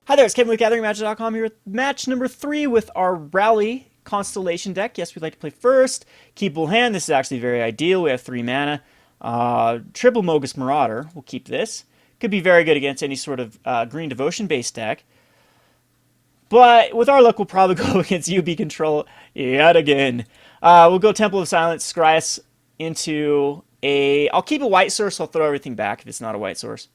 Hi there, it's Kevin with GatheringMagic.com here with match number 3 with our Rally Constellation deck. Yes, we'd like to play first. Keepable hand, this is actually very ideal. We have 3 mana. Triple Mogis Marauder, we'll keep this. Could be very good against any sort of green devotion based deck. But with our luck, we'll probably go against UB control yet again. We'll go Temple of Silence, scry us into a... I'll keep a white source, I'll throw everything back if it's not a white source.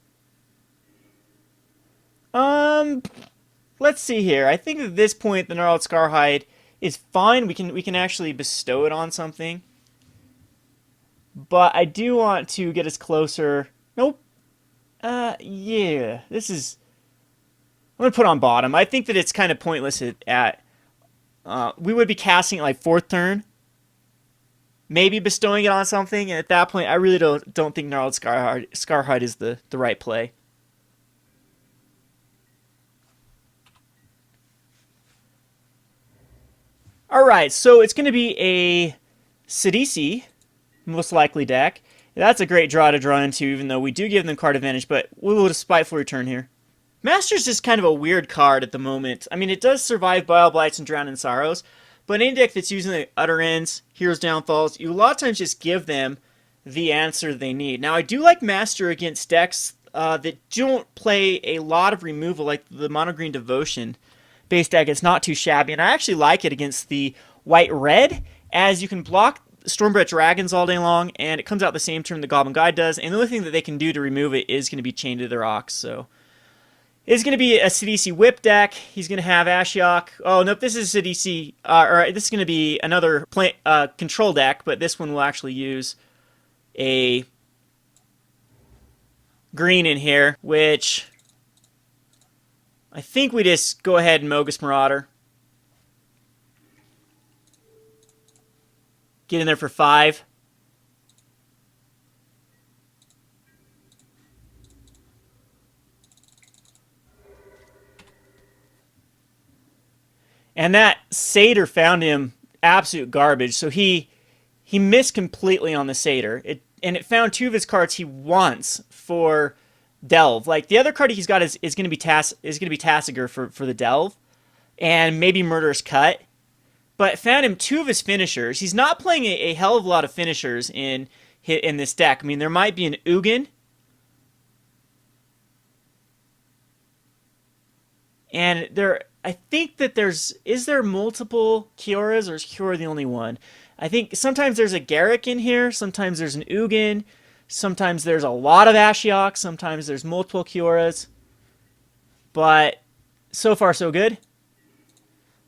Let's see here. I think at this point the Gnarled Scarhide is fine. We can actually bestow it on something. But I do want to get us closer. Nope. Yeah. This is... I'm going to put on bottom. I think that it's kind of pointless we would be casting it like 4th turn. Maybe bestowing it on something. And at that point, I really don't think Gnarled Scarhide is the right play. Alright, so it's going to be a Sidisi, most likely deck. That's a great draw to draw into, even though we do give them card advantage, but we will just Spiteful Return here. Master's just kind of a weird card at the moment. I mean, it does survive Bile Blights and Drown in Sorrows, but any deck that's using the Utter Ends, Hero's Downfalls, you a lot of times just give them the answer they need. Now, I do like Master against decks that don't play a lot of removal, like the Mono Green Devotion base deck. It's not too shabby, and I actually like it against the white-red, as you can block Stormbred Dragons all day long, and it comes out the same turn the Goblin Guide does, and the only thing that they can do to remove it is going to be Chained to their Ox, so... It's going to be a Sidisi Whip deck. He's going to have Ashiok. Oh, nope, this is Sidisi, or this is going to be another control deck, but this one will actually use a green in here, which... I think we just go ahead and Mogis Marauder. Get in there for 5. And that Satyr found him absolute garbage, so he missed completely on the Satyr. And it found 2 of his cards he wants for Delve. Like, the other card he's got is going to be Tasigur for the Delve, and maybe Murderous Cut. But found him 2 of his finishers. He's not playing a hell of a lot of finishers in this deck. I mean, there might be an Ugin, and I think that is there multiple Kioras, or is Kiora the only one? I think sometimes there's a Garruk in here, sometimes there's an Ugin, sometimes there's a lot of Ashiok, sometimes there's multiple Kioras. But so far so good.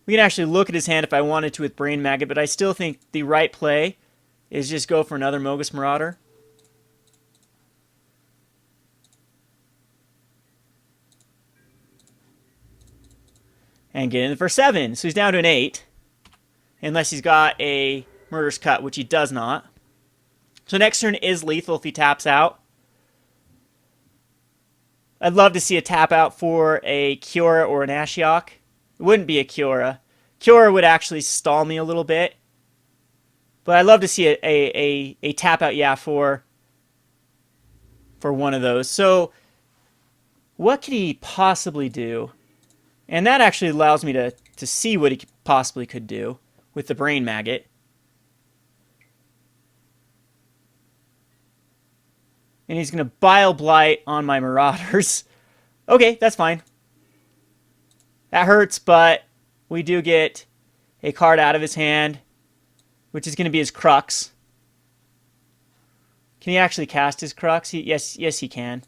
We can actually look at his hand if I wanted to with Brain Maggot, but I still think the right play is just go for another Mogis Marauder. And get in for 7. So he's down to an 8. Unless he's got a Murderous Cut, which he does not. So next turn is lethal if he taps out. I'd love to see a tap out for a Kiora or an Ashiok. It wouldn't be a Kiora. Kiora would actually stall me a little bit. But I'd love to see a tap out, yeah, for one of those. So what could he possibly do? And that actually allows me to see what he possibly could do with the Brain Maggot. And he's going to Bile Blight on my Marauders. Okay, that's fine. That hurts, but we do get a card out of his hand, which is going to be his Crux. Can he actually cast his Crux? Yes, he can.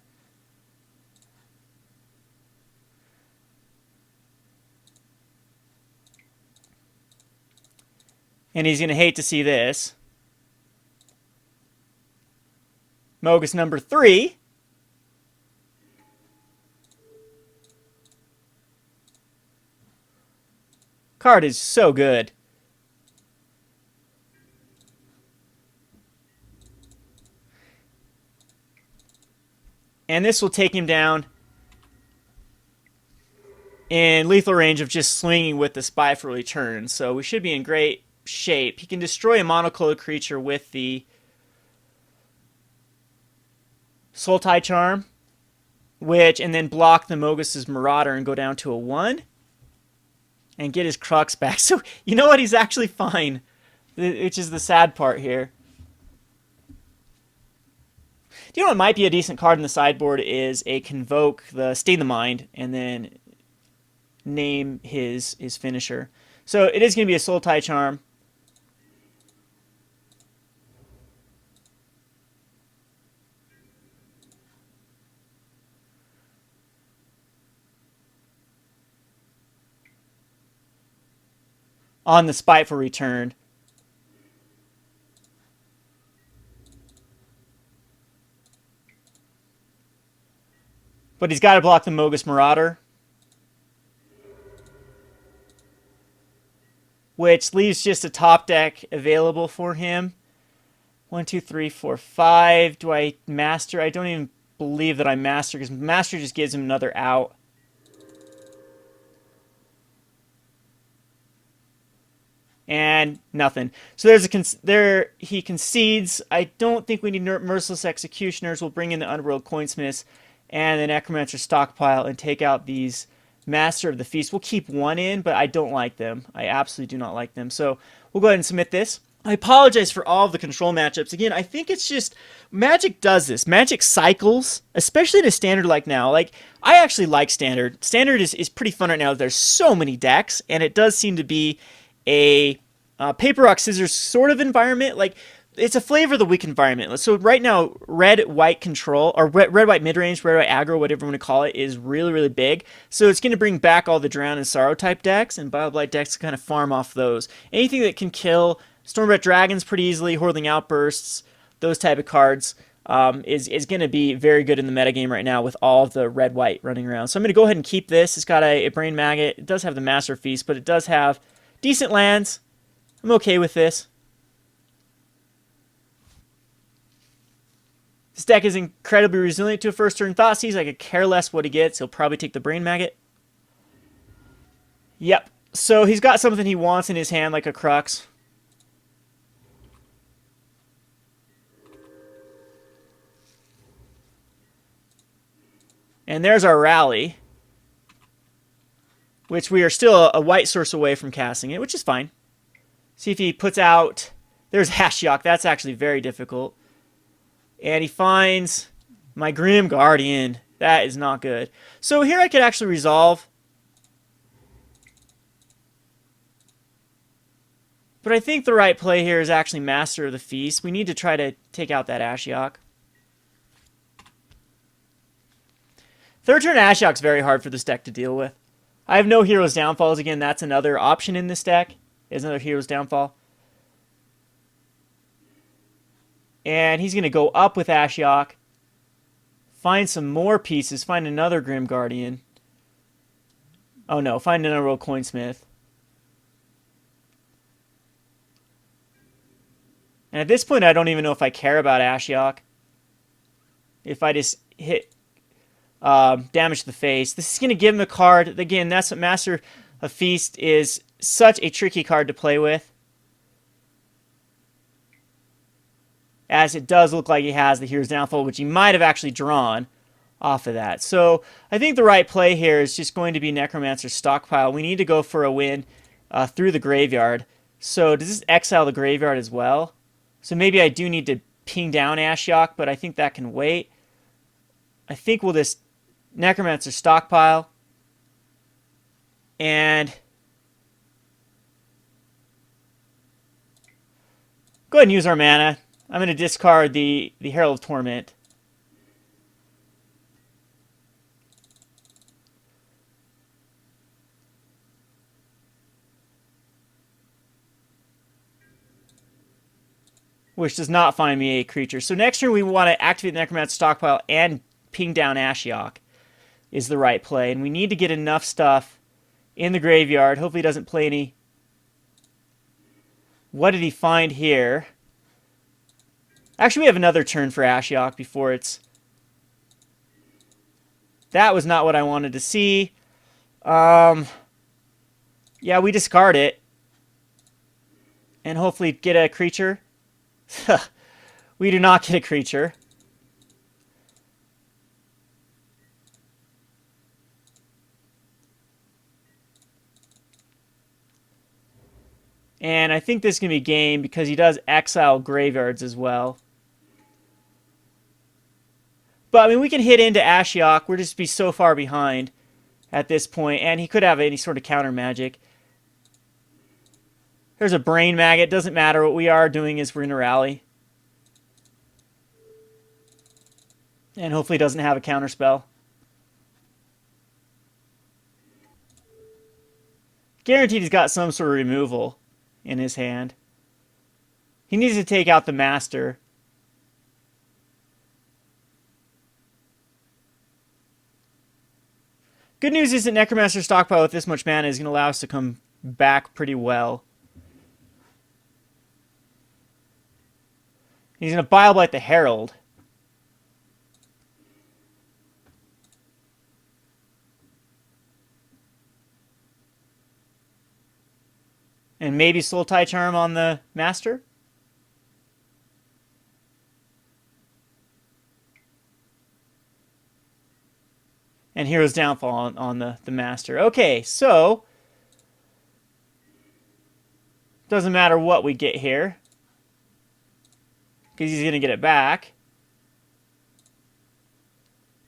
And he's going to hate to see this. Mogis number 3. Card is so good. And this will take him down in lethal range of just swinging with the Spiteful Return. So we should be in great shape. He can destroy a monocolored creature with the Sultai Charm. and then block the Mogis' Marauder and go down to a 1 and get his Crux back. So you know what? He's actually fine, which is the sad part here. Do you know what might be a decent card in the sideboard is a Convoke, the Stain the Mind, and then name his finisher. So it is going to be a Sultai Charm. On the Spiteful Returned. But he's got to block the Mogis Marauder, which leaves just a top deck available for him. 1, 2, 3, 4, 5. Do I master? I don't even believe that I master, because master just gives him another out. And nothing. So he concedes. I don't think we need Merciless Executioners. We'll bring in the Underworld Coinsmiths and the Necromancer Stockpile and take out these Master of the Feast. We'll keep one in, but I don't like them. I absolutely do not like them. So we'll go ahead and submit this. I apologize for all of the control matchups. Again, I think it's just Magic does this. Magic cycles, especially in a standard like now. Like, I actually like standard. Standard is pretty fun right now. There's so many decks, and it does seem to be a paper, rock, scissors sort of environment. Like, it's a flavor of the week environment. So right now, red-white control, or red-white mid-range, red-white aggro, whatever you want to call it, is really, really big. So it's going to bring back all the Drown and Sorrow type decks, and Bile Blight decks to kind of farm off those. Anything that can kill Stormbright Dragons pretty easily, Hordeling Outbursts, those type of cards, is going to be very good in the metagame right now with all of the red-white running around. So I'm going to go ahead and keep this. It's got a Brain Maggot. It does have the Master Feast, but it does have decent lands. I'm okay with this. This deck is incredibly resilient to a first turn Thoughtseize. I could care less what he gets. He'll probably take the Brain Maggot. Yep. So he's got something he wants in his hand, like a Crux. And there's our Rally, which we are still a white source away from casting it, which is fine. See if he puts out... There's Ashiok. That's actually very difficult. And he finds my Grim Guardian. That is not good. So here I could actually resolve. But I think the right play here is actually Master of the Feast. We need to try to take out that Ashiok. Third turn Ashiok's very hard for this deck to deal with. I have no Hero's Downfalls. Again, that's another option in this deck. Is another Hero's Downfall. And he's going to go up with Ashiok. Find some more pieces. Find another Grim Guardian. Oh no, find an Underworld Coinsmith. And at this point, I don't even know if I care about Ashiok. If I just hit damage to the face. This is going to give him a card. Again, that's what Master of Feast is. Such a tricky card to play with. As it does look like he has the Hero's Downfall, which he might have actually drawn off of that. So I think the right play here is just going to be Necromancer Stockpile. We need to go for a win through the graveyard. So does this exile the graveyard as well? So maybe I do need to ping down Ashiok, but I think that can wait. I think we'll just Necromancer Stockpile. And go ahead and use our mana. I'm going to discard the Herald of Torment. Which does not find me a creature. So next turn we want to activate the Necromancer Stockpile and ping down Ashiok is the right play. And we need to get enough stuff in the graveyard. Hopefully he doesn't play any. What did he find here? Actually, we have another turn for Ashiok before it's... That was not what I wanted to see. Yeah, we discard it. And hopefully get a creature. We do not get a creature. And I think this can be game because he does exile graveyards as well. But, I mean, we can hit into Ashiok. We'll just be so far behind at this point. And he could have any sort of counter magic. There's a Brain Maggot. Doesn't matter. What we are doing is we're going to rally. And hopefully he doesn't have a counter spell. Guaranteed he's got some sort of removal in his hand. He needs to take out the Master. Good news is that Necromancer Stockpile with this much mana is going to allow us to come back pretty well. He's going to Bile Blight the Herald. And maybe Sultai Charm on the Master? And Hero's Downfall on the Master. Okay, so doesn't matter what we get here, because he's going to get it back.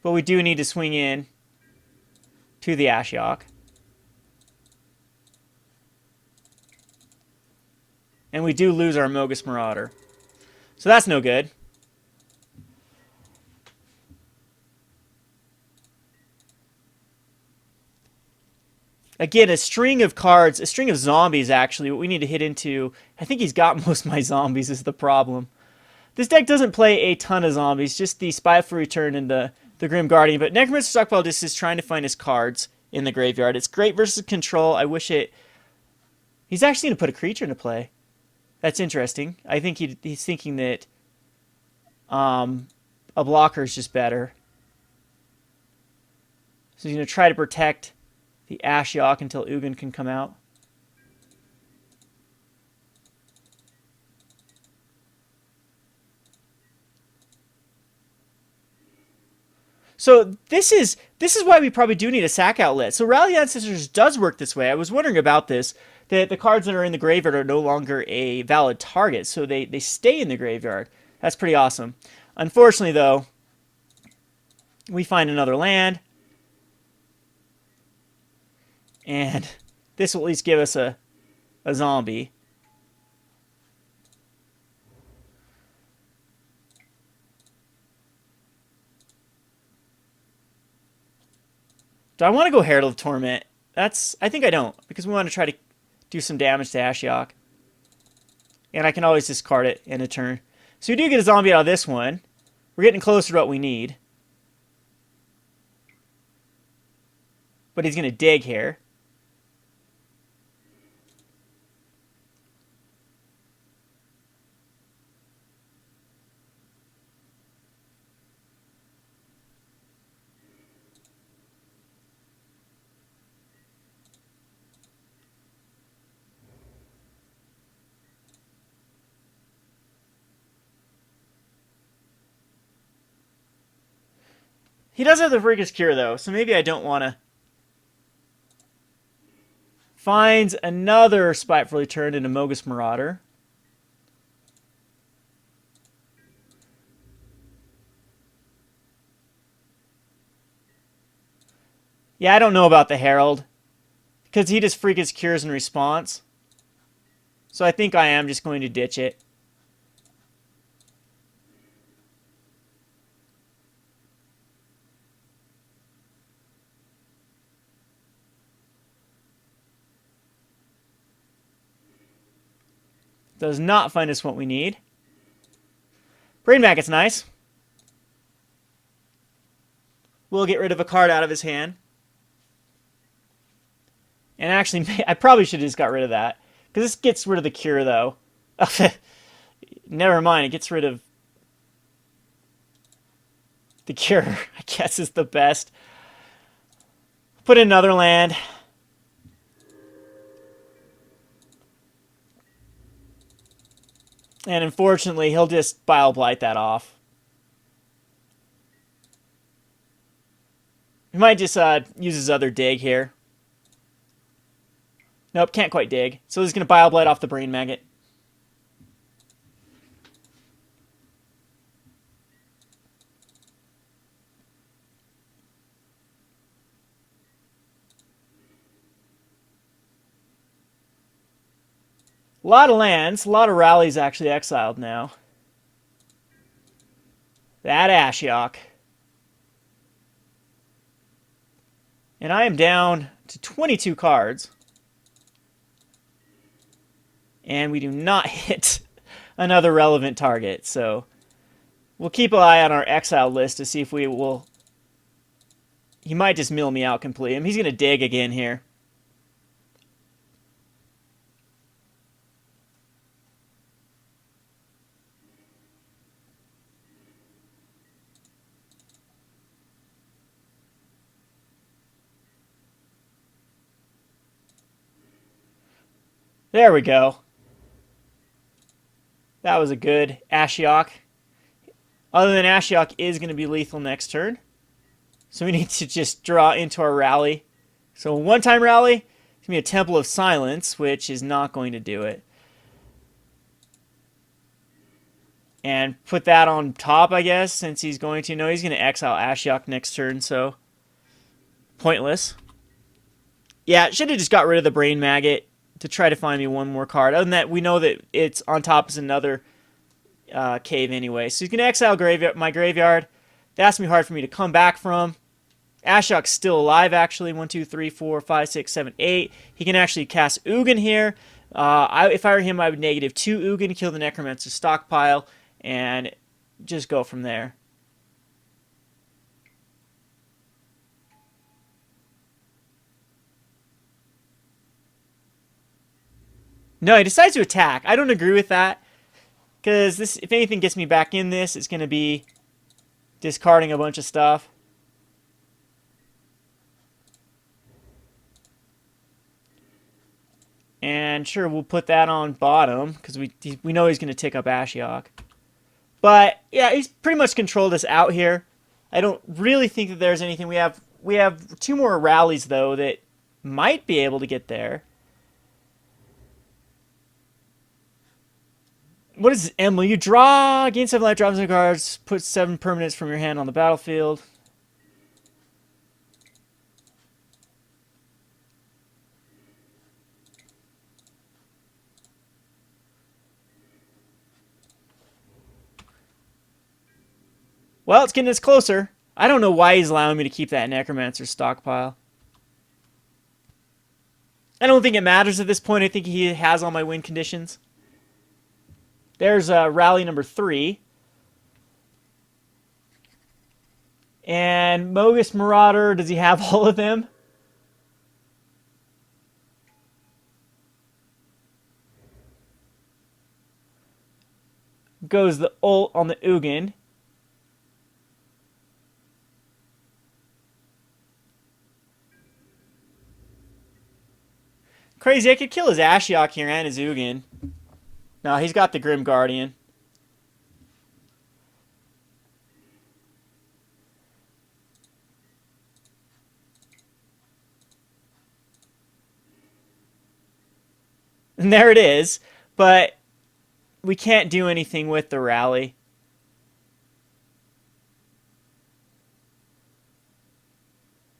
But we do need to swing in to the Ashiok. And we do lose our Mogis Marauder. So that's no good. Again, a string of cards, a string of zombies, actually, what we need to hit into. I think he's got most of my zombies is the problem. This deck doesn't play a ton of zombies, just the Spiteful Returned and the Grim Guardian. But Necromancer Stockpile just is trying to find his cards in the graveyard. It's great versus control. I wish it... He's actually going to put a creature into play. That's interesting. I think he's thinking that a blocker is just better. So he's going to try to protect the Ashiok until Ugin can come out. So this is why we probably do need a sack outlet. So Rally Ancestors does work this way. I was wondering about this. That the cards that are in the graveyard are no longer a valid target, so they stay in the graveyard. That's pretty awesome. Unfortunately, though, we find another land. And this will at least give us a zombie. Do I want to go Herald of Torment? I think I don't, because we want to try to do some damage to Ashiok. And I can always discard it in a turn. So we do get a zombie out of this one. We're getting closer to what we need. But he's going to dig here. He does have the Freakish Cure, though, so maybe I don't want to. Finds another Spiteful Returned into Mogis Marauder. Yeah, I don't know about the Herald, because he just Freakish Cures in response. So I think I am just going to ditch it. Does not find us what we need. Brain Maggot's nice. We'll get rid of a card out of his hand. And actually, I probably should have just got rid of that. Because this gets rid of the cure, though. Never mind, it gets rid of the cure. I guess is the best. Put in another land. And unfortunately, he'll just Bile Blight that off. He might just use his other dig here. Nope, can't quite dig. So he's going to Bile Blight off the Brain Maggot. A lot of lands, a lot of rallies actually exiled now. That Ashiok. And I am down to 22 cards. And we do not hit another relevant target. So we'll keep an eye on our exile list to see if we will... He might just mill me out completely. He's going to dig again here. There we go. That was a good Ashiok. Other than Ashiok is going to be lethal next turn. So we need to just draw into our rally. So a one-time rally, it's going to be a Temple of Silence, which is not going to do it. And put that on top, I guess, since he's going to. No, he's going to exile Ashiok next turn, so pointless. Yeah, should have just got rid of the Brain Maggot to try to find me one more card. Other than that, we know that it's on top is another cave anyway. So he's going to exile my graveyard. That's going to be hard for me to come back from. Ashiok's still alive, actually. 1, 2, 3, 4, 5, 6, 7, 8. He can actually cast Ugin here. If I were him, I would -2 Ugin, kill the Necromancer Stockpile, and just go from there. No, he decides to attack. I don't agree with that. Because this, if anything gets me back in this, it's going to be discarding a bunch of stuff. And sure, we'll put that on bottom, because we know he's going to tick up Ashiok. But, yeah, he's pretty much controlled us out here. I don't really think that there's anything. We have 2 more rallies, though, that might be able to get there. What is Emily? You draw, gain 7 life, drop 7 cards, put 7 permanents from your hand on the battlefield. Well, it's getting us closer. I don't know why he's allowing me to keep that Necromancer Stockpile. I don't think it matters at this point. I think he has all my win conditions. There's rally number 3. And Mogis Marauder, does he have all of them? Goes the ult on the Ugin. Crazy, I could kill his Ashiok here and his Ugin. No, he's got the Grim Guardian. And there it is. But we can't do anything with the rally.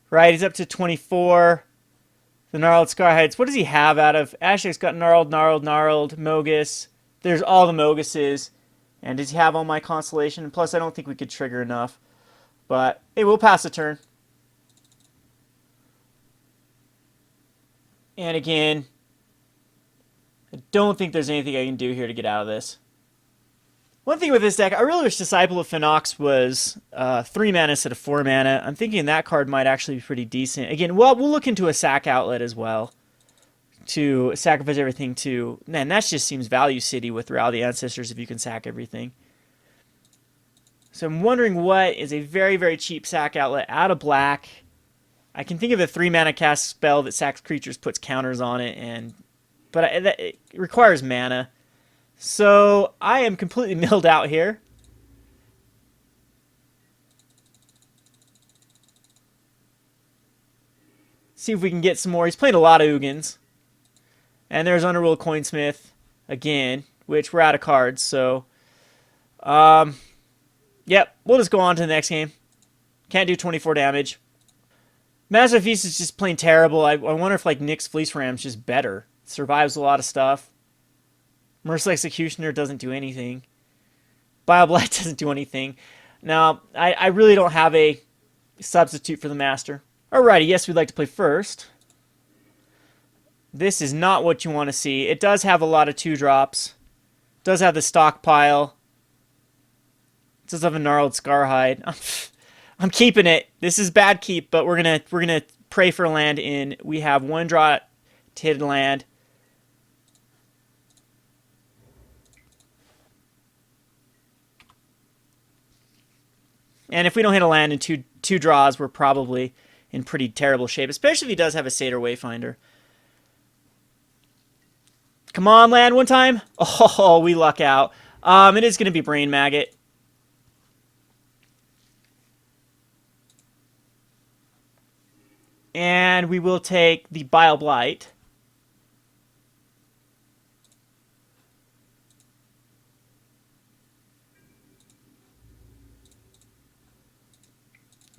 Right, he's up to 24. The Gnarled Scarhides. What does he have out of... Ashiok's got Gnarled, Mogis. There's all the Mogises. And does he have all my Constellation? Plus, I don't think we could trigger enough. But, hey, we'll pass the turn. And again, I don't think there's anything I can do here to get out of this. One thing with this deck, I really wish Disciple of Phonox was 3 mana instead of 4 mana. I'm thinking that card might actually be pretty decent. Again, well, we'll look into a sack outlet as well to sacrifice everything to... Man, that just seems value city with Rally the Ancestors if you can sack everything. So I'm wondering what is a very, very cheap sack outlet out of black. I can think of a 3 mana cast spell that sacks creatures, puts counters on it, but it requires mana. So I am completely milled out here. See if we can get some more. He's playing a lot of Ugins. And there's Underworld Coinsmith again, which we're out of cards, so yep, we'll just go on to the next game. Can't do 24 damage. Master Feast is just plain terrible. I wonder if like Nyx-Fleece Ram is just better. Survives a lot of stuff. Merciless Executioner doesn't do anything. Bile Blight doesn't do anything. Now, I really don't have a substitute for the Master. Alrighty, yes, we'd like to play first. This is not what you want to see. It does have a lot of 2-drops. It does have the Stockpile. It does have a Gnarled Scarhide. I'm keeping it. This is bad keep, but we're gonna pray for land in. We have 1 draw to hit land. And if we don't hit a land in two draws, we're probably in pretty terrible shape, especially if he does have a Satyr Wayfinder. Come on, land one time. Oh, we luck out. It is going to be Brain Maggot. And we will take the Bile Blight.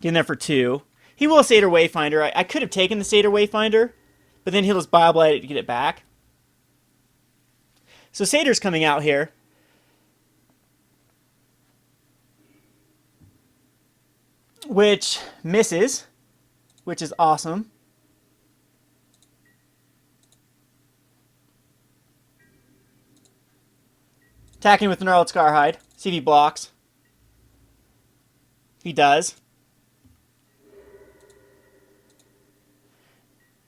Get in there for 2. He will Satyr Wayfinder. I could have taken the Satyr Wayfinder, but then he'll just Bile Blight to get it back. So Satyr's coming out here. Which misses, which is awesome. Attacking with the Gnarled Scarhide. See if he blocks. He does.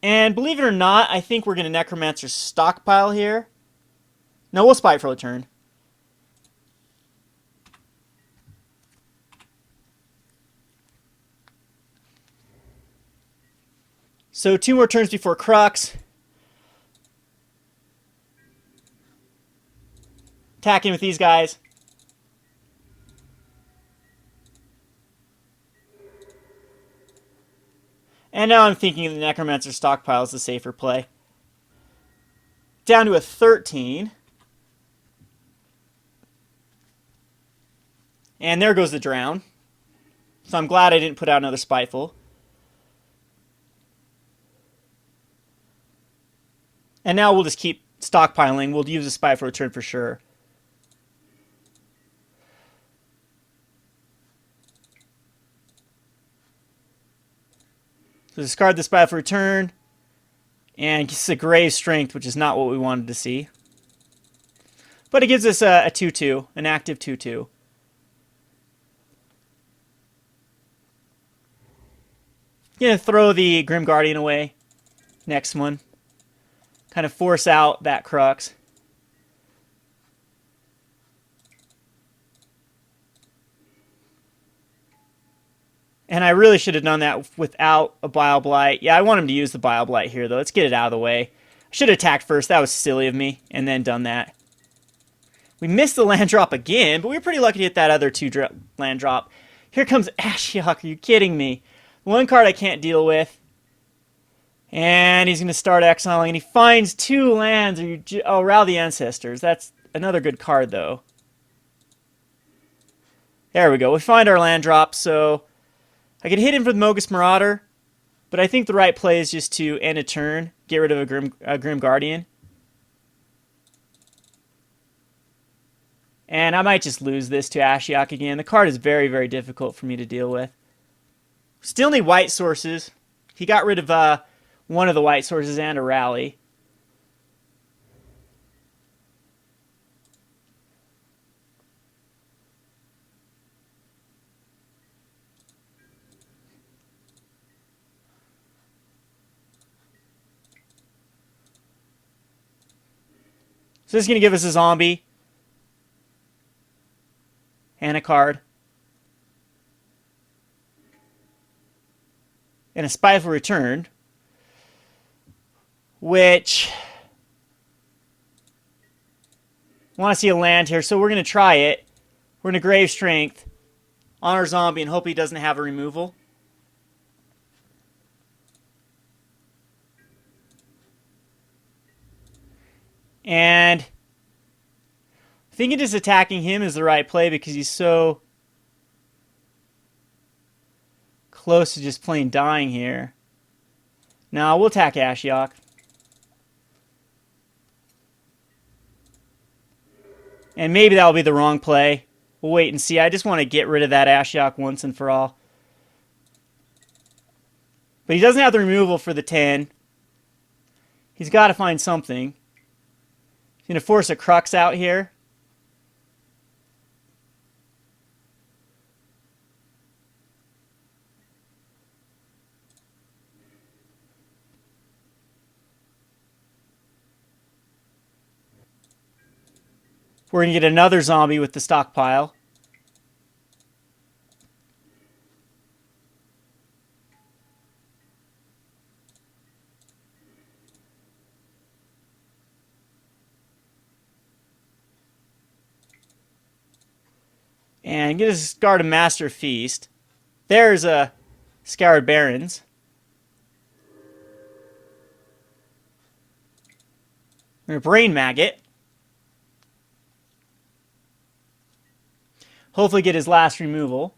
And believe it or not, I think we're going to Necromancer Stockpile here. No, we'll Spiteful Returned. So 2 more turns before Crux. Attacking with these guys. And now I'm thinking the Necromancer Stockpile is the safer play. Down to a 13. And there goes the Drown. So I'm glad I didn't put out another Spiteful. And now we'll just keep stockpiling. We'll use a Spiteful Return for sure. So discard the Spiteful Return. And gets a Grave Strength, which is not what we wanted to see. But it gives us a 2-2, an active 2-2. Gonna throw the Grim Guardian away. Next one. Kind of force out that Crux. And I really should have done that without a Bile Blight. Yeah, I want him to use the Bile Blight here, though. Let's get it out of the way. I should have attacked first. That was silly of me. And then done that. We missed the land drop again, but we were pretty lucky to hit that other 2 land drop. Here comes Ashiok. Are you kidding me? One card I can't deal with. And he's going to start exiling, and he finds 2 lands. Oh, Row the Ancestors. That's another good card, though. There we go. We find our land drop, so I could hit him for the Mogis Marauder, but I think the right play is just to end a turn, get rid of a Grim Guardian. And I might just lose this to Ashiok again. The card is very, very difficult for me to deal with. Still need white sources. He got rid of one of the white sources and a rally. So this is going to give us a zombie. And a card. And a Spiteful Returned. Which... I want to see a land here, so we're going to try it. We're going to Grave Strength on our zombie and hope he doesn't have a removal. And thinking just attacking him is the right play because he's so close to just plain dying here. Now we'll attack Ashiok. And maybe that'll be the wrong play. We'll wait and see. I just want to get rid of that Ashiok once and for all. But he doesn't have the removal for the 10. He's got to find something. He's going to force a Crux out here. We're going to get another zombie with the Stockpile. And get a Scoured Master Feast. There's a Scoured Barrens. Or a Brain Maggot. Hopefully get his last removal.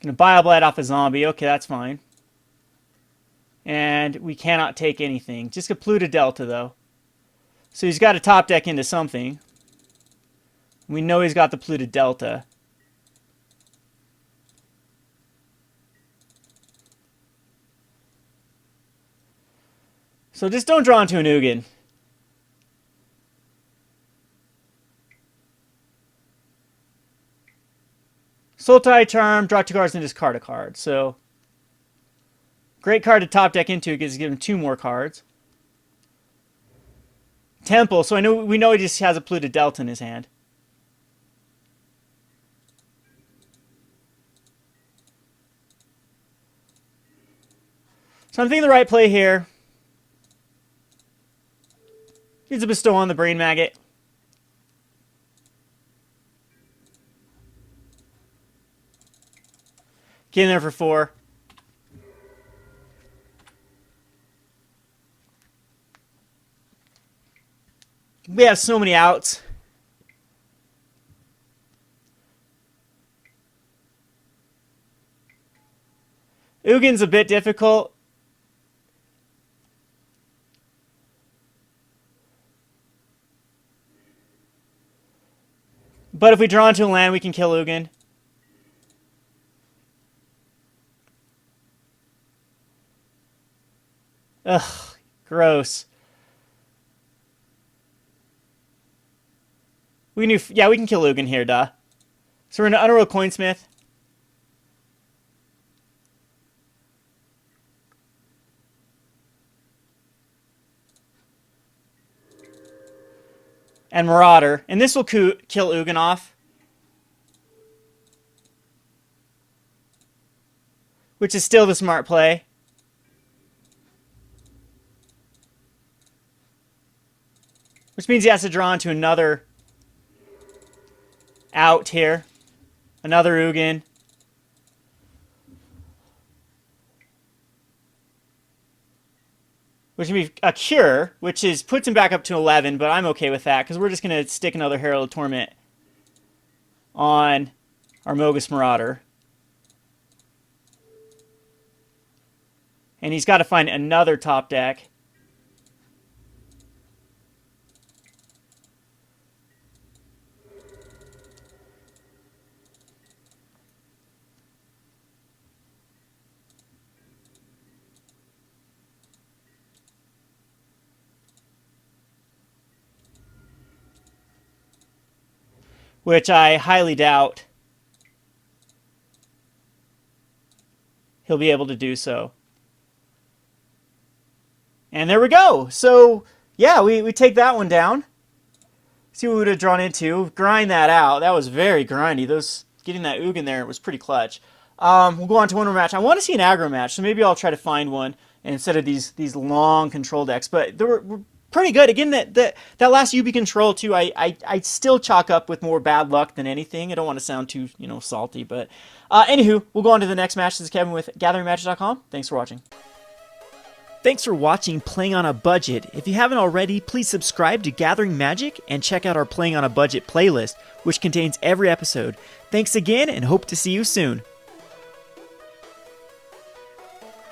Gonna Bile Blight off a zombie. Okay, that's fine. And we cannot take anything. Just a Polluted Delta, though. So he's got to top deck into something. We know he's got the Polluted Delta. So just don't draw into an Ugin. Sultai Charm, draw 2 cards and discard a card. So, great card to top deck into because it's given 2 more cards. Temple, so we know he just has a Polluted Delta in his hand. So I'm thinking the right play here. Here's a Bestow on the Brain Maggot. Get in there for 4. We have so many outs. Ugin's a bit difficult. But if we draw into a land, we can kill Ugin. Ugh, gross. We can kill Ugin here, duh. So we're in Underworld Coinsmith. And Marauder. And this will kill Ugin off. Which is still the smart play. Which means he has to draw into another out here. Another Ugin. Which would be a Cure, which puts him back up to 11, but I'm okay with that, because we're just going to stick another Herald of Torment on our Mogis Marauder. And he's got to find another top deck. Which I highly doubt he'll be able to do so. And there we go. So, yeah, we take that one down. See what we would have drawn into. Grind that out. That was very grindy. Getting that Ugin there was pretty clutch. We'll go on to one more match. I want to see an aggro match, so maybe I'll try to find one instead of these long control decks. But we're pretty good. Again, that last UB control too, I still chalk up with more bad luck than anything. I don't want to sound too salty, but anywho, we'll go on to the next match. This is Kevin with GatheringMagic.com. Thanks for watching. Thanks for watching Playing on a Budget. If you haven't already, please subscribe to Gathering Magic and check out our Playing on a Budget playlist, which contains every episode. Thanks again and hope to see you soon.